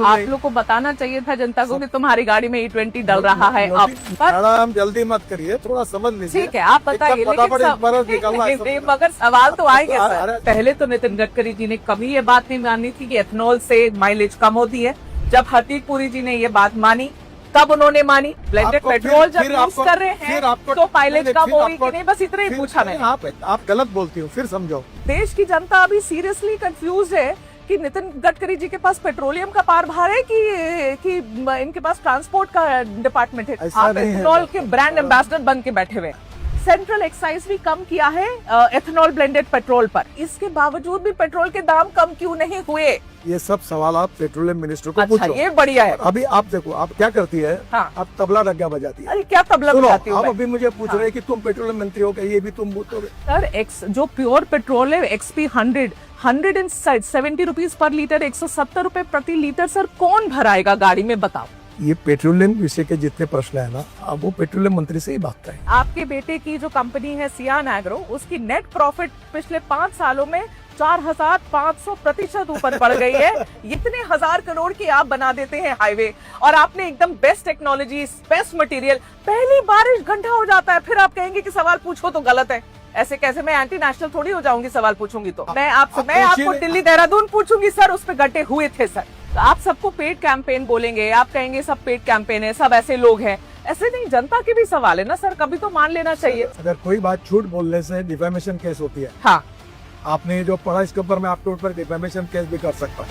आप लोग को बताना चाहिए था जनता को कि तुम्हारी गाड़ी में E20 डल रहा है अब। मैडम जल्दी मत करिए, थोड़ा समझ लीजिए। ठीक है, आप बताइए, लेकिन मगर सवाल तो आएंगे सर। पहले तो नितिन गडकरी जी ने कभी ये बात नहीं मानी थी कि एथेनॉल से माइलेज कम होती है। जब हरदीप पुरी जी ने ये बात मानी तब उन्होंने मानी। ब्लेंडेड पेट्रोल जब यूज कर रहे हैं तो माइलेज कम होगी कि नहीं, बस इतना ही पूछा मैंने। आप गलत बोलती हो, फिर समझो। देश की जनता अभी सीरियसली कंफ्यूज है कि नितिन गडकरी जी के पास पेट्रोलियम का पारभार है कि इनके पास ट्रांसपोर्ट का डिपार्टमेंट है। आप एथेनॉल के ब्रांड एम्बेसडर बन के बैठे हुए। सेंट्रल एक्साइज भी कम किया है एथेनॉल ब्लेंडेड पेट्रोल पर, इसके बावजूद भी पेट्रोल के दाम कम क्यों नहीं हुए? ये सब सवाल आप पेट्रोलियम मिनिस्टर को पूछो। ये बढ़िया है। अभी आप देखो, आप क्या करती है? हाँ। आप तबला डग्गा बजाती है। अरे क्या तबला बजाती हो? आप अभी मुझे पूछ रहे हैं कि तुम पेट्रोलियम मंत्री हो, ये भी तुम बोलोगे? सर जो प्योर पेट्रोल है XP 170 रुपीज पर लीटर, 170 रुपए प्रति लीटर, सर कौन भराएगा गाड़ी में, बताओ? ये पेट्रोलियम विषय के जितने प्रश्न है ना, अब वो पेट्रोलियम मंत्री से ही बात करें। आपके बेटे की जो कंपनी है सियान एग्रो, उसकी नेट प्रॉफिट पिछले 5 सालों में 4500% ऊपर बढ़ गई है। इतने 1000 करोड़ की आप बना देते हैं हाईवे, और आपने एकदम बेस्ट टेक्नोलॉजी, बेस्ट मटेरियल, पहली बारिश घंटा हो जाता है, फिर आप कहेंगे कि सवाल पूछो तो गलत है। ऐसे कैसे? मैं एंटी नेशनल थोड़ी हो जाऊंगी सवाल पूछूंगी तो। मैं आपको दिल्ली देहरादून पूछूंगी सर, उस पे गड्ढे हुए थे सर। तो आप सबको पेड कैंपेन बोलेंगे, आप कहेंगे सब पेड कैंपेन है, सब ऐसे लोग हैं। ऐसे नहीं, जनता के भी सवाल है ना सर, कभी तो मान लेना चाहिए। अगर कोई बात झूठ बोलने से डिफेमेशन केस होती है। हाँ, आपने जो पढ़ा इसके ऊपर मैं आपके ऊपर डिफेमेशन केस भी कर सकता हूँ।